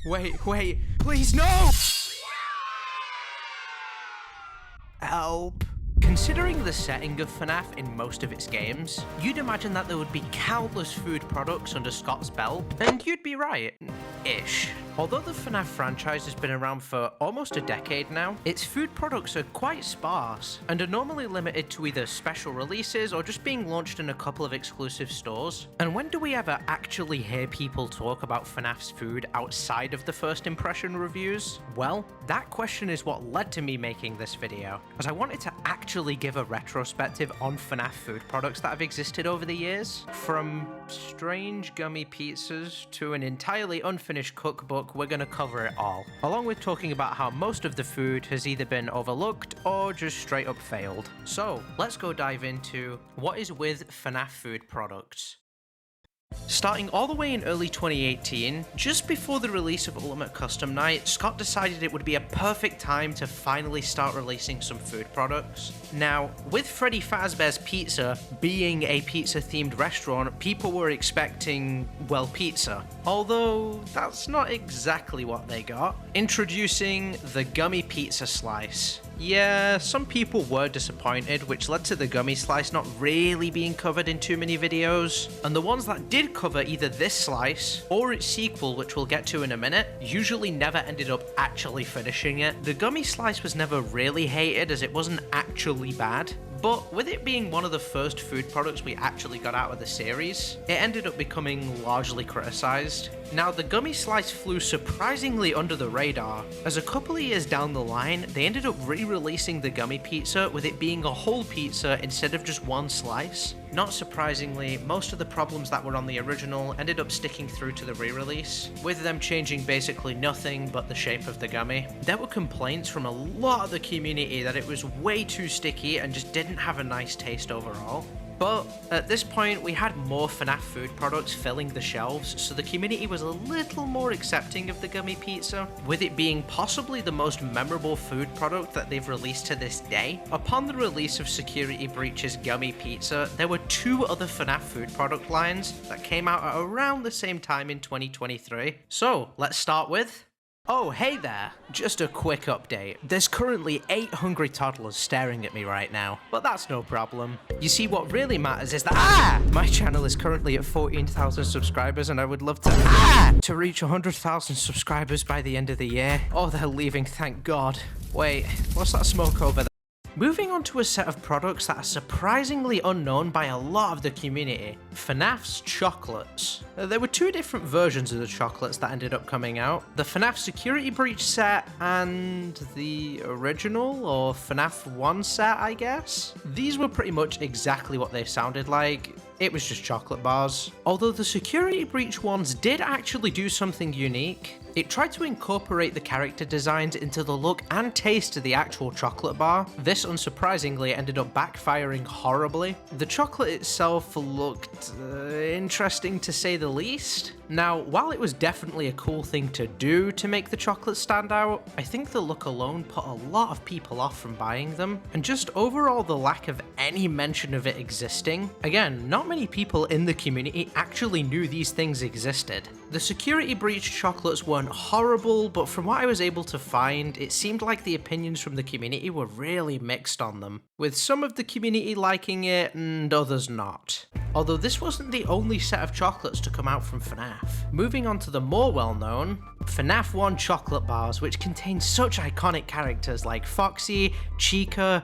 Wait, please no! Help. Considering the setting of FNAF in most of its games, you'd imagine that there would be countless food products under Scott's belt, and you'd be right. Ish. Although the FNAF franchise has been around for almost a decade now, its food products are quite sparse, and are normally limited to either special releases or just being launched in a couple of exclusive stores. And when do we ever actually hear people talk about FNAF's food outside of the first impression reviews? Well, that question is what led to me making this video, as I wanted to actually give a retrospective on FNAF food products that have existed over the years. From strange gummy pizzas to an entirely unfinished cookbook, we're going to cover it all, along with talking about how most of the food has either been overlooked or just straight up failed. So let's go dive into what is with FNAF food products. Starting all the way in early 2018, just before the release of Ultimate Custom Night, Scott decided it would be a perfect time to finally start releasing some food products. Now, with Freddy Fazbear's Pizza being a pizza-themed restaurant, people were expecting, well, pizza. Although, that's not exactly what they got. Introducing the Gummy Pizza Slice. Yeah, some people were disappointed, which led to the Gummy Slice not really being covered in too many videos. And the ones that did cover either this slice or its sequel, which we'll get to in a minute, usually never ended up actually finishing it. The Gummy Slice was never really hated as it wasn't actually bad. But with it being one of the first food products we actually got out of the series, it ended up becoming largely criticized. Now, the Gummy Slice flew surprisingly under the radar, as a couple of years down the line, they ended up re-releasing the Gummy Pizza with it being a whole pizza instead of just one slice. Not surprisingly, most of the problems that were on the original ended up sticking through to the re-release, with them changing basically nothing but the shape of the gummy. There were complaints from a lot of the community that it was way too sticky and just didn't have a nice taste overall. But at this point, we had more FNAF food products filling the shelves, so the community was a little more accepting of the Gummy Pizza, with it being possibly the most memorable food product that they've released to this day. Upon the release of Security Breach's Gummy Pizza, there were two other FNAF food product lines that came out at around the same time in 2023. So, let's start with... Oh, hey there! Just a quick update. There's currently 8 hungry toddlers staring at me right now, but that's no problem. You see, what really matters is that my channel is currently at 14,000 subscribers and I would love to reach 100,000 subscribers by the end of the year. Oh, they're leaving, thank God. Wait, what's that smoke over there? Moving on to a set of products that are surprisingly unknown by a lot of the community, FNAF's chocolates. There were two different versions of the chocolates that ended up coming out, the FNAF Security Breach set and the original or FNAF 1 set, I guess. These were pretty much exactly what they sounded like. It was just chocolate bars. Although the Security Breach ones did actually do something unique. It tried to incorporate the character designs into the look and taste of the actual chocolate bar. This, unsurprisingly, ended up backfiring horribly. The chocolate itself looked interesting to say the least. Now, while it was definitely a cool thing to do to make the chocolate stand out, I think the look alone put a lot of people off from buying them, and just overall the lack of any mention of it existing. Again, not many people in the community actually knew these things existed. The Security Breach chocolates weren't horrible, but from what I was able to find, it seemed like the opinions from the community were really mixed on them, with some of the community liking it and others not. Although this wasn't the only set of chocolates to come out from FNAF. Moving on to the more well-known, FNAF 1 chocolate bars, which contain such iconic characters like Foxy, Chica,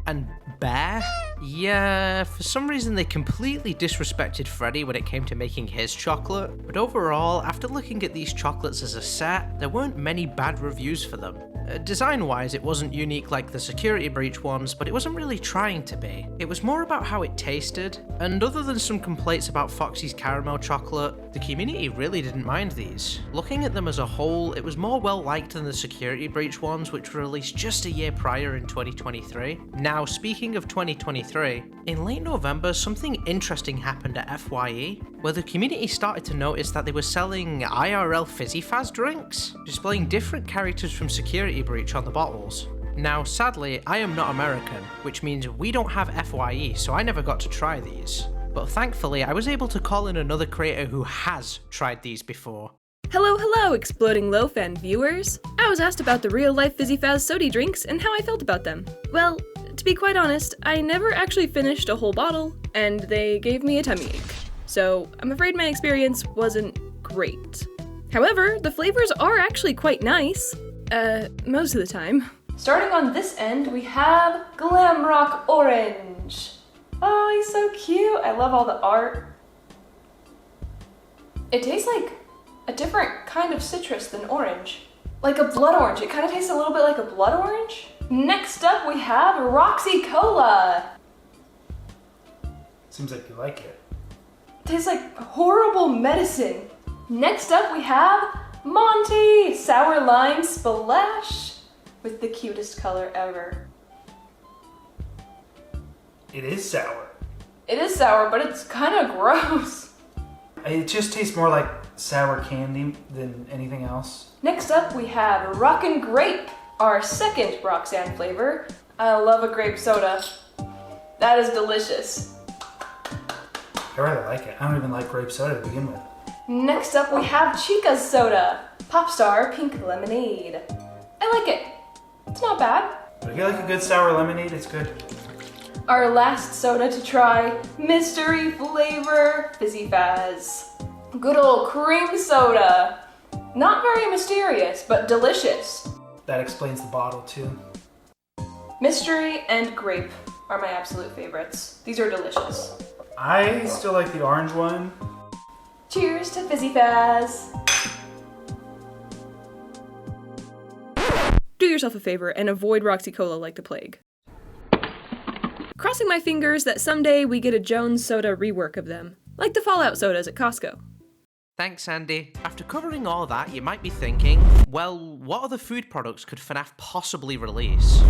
and Bear? Yeah, for some reason they completely disrespected Freddy when it came to making his chocolate, but overall, after looking at these chocolates as a set, there weren't many bad reviews for them. Design-wise, it wasn't unique like the Security Breach ones, but it wasn't really trying to be. It was more about how it tasted, and other than some complaints about Foxy's caramel chocolate, the community really didn't mind these. Looking at them as a whole, it was more well-liked than the Security Breach ones, which were released just a year prior in 2023. Now, speaking of 2023, in late November, something interesting happened at FYE, where the community started to notice that they were selling IRL Fizzy Faz drinks, displaying different characters from Security Breach on the bottles. Now, sadly, I am not American, which means we don't have FYE, so I never got to try these. But thankfully, I was able to call in another creator who has tried these before. Hello, Exploding Loaf and viewers! I was asked about the real-life Fizzy Faz soda drinks and how I felt about them. Well, to be quite honest, I never actually finished a whole bottle, and they gave me a tummy ache. So, I'm afraid my experience wasn't great. However, the flavors are actually quite nice. Most of the time. Starting on this end, we have Glamrock Orange. Oh, he's so cute! I love all the art. It tastes like a different kind of citrus than orange. Like a blood orange. It kind of tastes a little bit like a blood orange. Next up we have Roxy Cola. Seems like you like it. Tastes like horrible medicine. Next up we have Monty Sour Lime Splash with the cutest color ever. It is sour. It is sour, but it's kind of gross. It just tastes more like sour candy than anything else. Next up we have Rockin' Grape, our second Roxanne flavor. I love a grape soda. That is delicious. I really like it. I don't even like grape soda to begin with. Next up we have Chica's soda, Popstar Pink Lemonade. I like it. It's not bad. But if you like a good sour lemonade, it's good. Our last soda to try, mystery flavor Fizzy Faz. Good old cream soda. Not very mysterious, but delicious. That explains the bottle too. Mystery and grape are my absolute favorites. These are delicious. I still like the orange one. Cheers to Fizzy Faz. Do yourself a favor and avoid Roxy Cola like the plague. Crossing my fingers that someday we get a Jones Soda rework of them, like the Fallout sodas at Costco. Thanks, Andy. After covering all that, you might be thinking, well, what other food products could FNAF possibly release?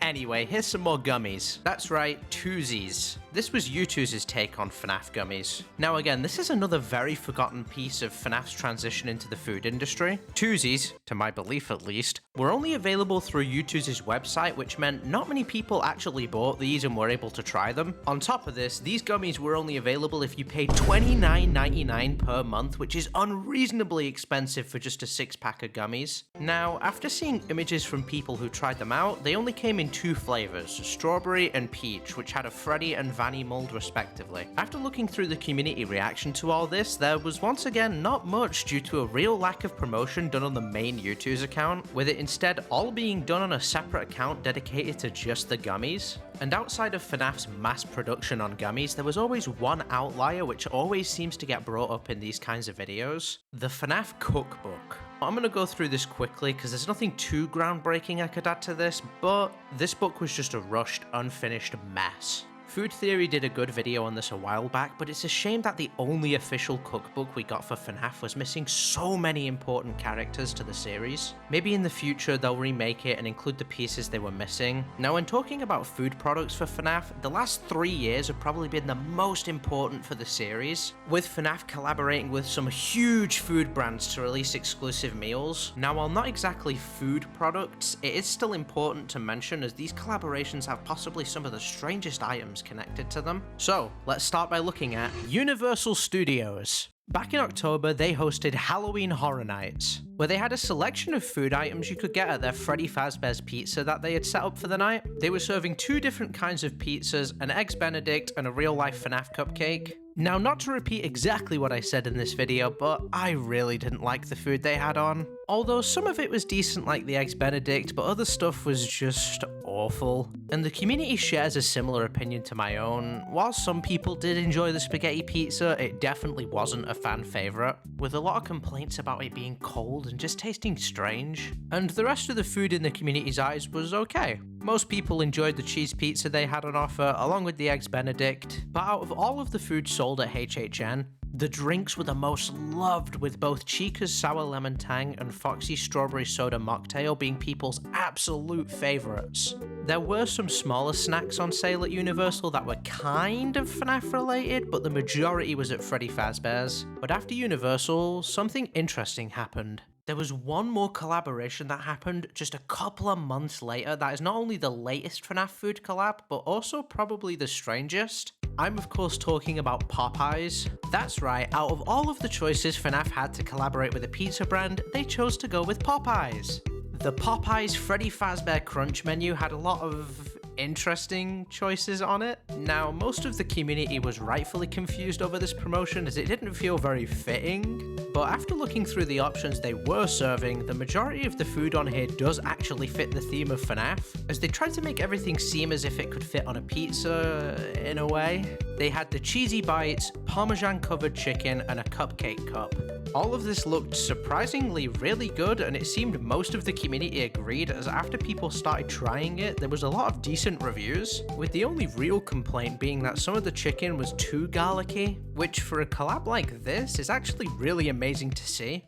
Anyway, here's some more gummies. That's right, Twoozies. This was YouTube's take on FNAF gummies. Now again, this is another very forgotten piece of FNAF's transition into the food industry. Twoozies, to my belief at least, were only available through YouTube's website, which meant not many people actually bought these and were able to try them. On top of this, these gummies were only available if you paid $29.99 per month, which is unreasonably expensive for just a 6-pack of gummies. Now, after seeing images from people who tried them out, they only came in 2 flavors, strawberry and peach, which had a Freddy and Vanny mold respectively. After looking through the community reaction to all this, there was once again not much due to a real lack of promotion done on the main YouTube's account, with it instead all being done on a separate account dedicated to just the gummies. And outside of FNAF's mass production on gummies, there was always one outlier which always seems to get brought up in these kinds of videos: the FNAF cookbook. I'm going to go through this quickly because there's nothing too groundbreaking I could add to this, but this book was just a rushed, unfinished mess. Food Theory did a good video on this a while back, but it's a shame that the only official cookbook we got for FNAF was missing so many important characters to the series. Maybe in the future they'll remake it and include the pieces they were missing. Now, when talking about food products for FNAF, the last 3 years have probably been the most important for the series, with FNAF collaborating with some huge food brands to release exclusive meals. Now, while not exactly food products, it is still important to mention as these collaborations have possibly some of the strangest items connected to them. So, let's start by looking at Universal Studios. Back in October, they hosted Halloween Horror Nights, where they had a selection of food items you could get at their Freddy Fazbear's Pizza that they had set up for the night. They were serving 2 different kinds of pizzas, an Eggs Benedict and a real-life FNAF cupcake. Now, not to repeat exactly what I said in this video, but I really didn't like the food they had on. Although some of it was decent like the Eggs Benedict, but other stuff was just awful. And the community shares a similar opinion to my own. While some people did enjoy the spaghetti pizza, it definitely wasn't a fan favourite, with a lot of complaints about it being cold and just tasting strange. And the rest of the food in the community's eyes was okay. Most people enjoyed the cheese pizza they had on offer, along with the Eggs Benedict, but out of all of the food sold at HHN, the drinks were the most loved, with both Chica's Sour Lemon Tang and Foxy's Strawberry Soda Mocktail being people's absolute favourites. There were some smaller snacks on sale at Universal that were kind of FNAF related, but the majority was at Freddy Fazbear's. But after Universal, something interesting happened. There was one more collaboration that happened just a couple of months later that is not only the latest FNAF food collab, but also probably the strangest. I'm of course talking about Popeyes. That's right, out of all of the choices FNAF had to collaborate with a pizza brand, they chose to go with Popeyes. The Popeyes Freddy Fazbear Crunch menu had a lot of interesting choices on it. Now, most of the community was rightfully confused over this promotion as it didn't feel very fitting, but after looking through the options they were serving, the majority of the food on here does actually fit the theme of FNAF, as they tried to make everything seem as if it could fit on a pizza in a way. They had the cheesy bites, parmesan covered chicken, and a cupcake cup. All of this looked surprisingly really good, and it seemed most of the community agreed, as after people started trying it, there was a lot of decent reviews, with the only real complaint being that some of the chicken was too garlicky, which for a collab like this is actually really amazing to see.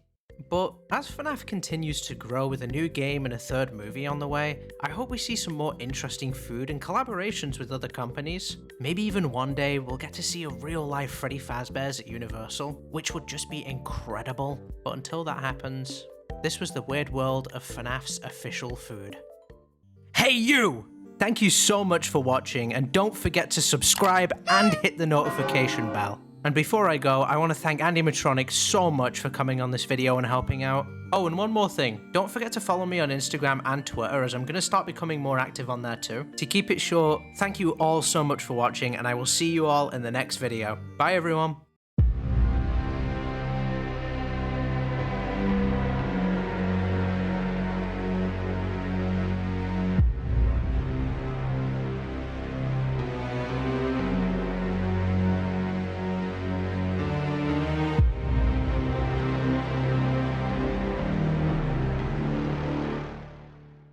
But as FNAF continues to grow with a new game and a third movie on the way, I hope we see some more interesting food and collaborations with other companies. Maybe even one day we'll get to see a real-life Freddy Fazbear's at Universal, which would just be incredible. But until that happens, this was the weird world of FNAF's official food. Hey you! Thank you so much for watching, and don't forget to subscribe and hit the notification bell. And before I go, I want to thank Animatronic so much for coming on this video and helping out. Oh, and one more thing. Don't forget to follow me on Instagram and Twitter, as I'm going to start becoming more active on there too. To keep it short, thank you all so much for watching, and I will see you all in the next video. Bye everyone.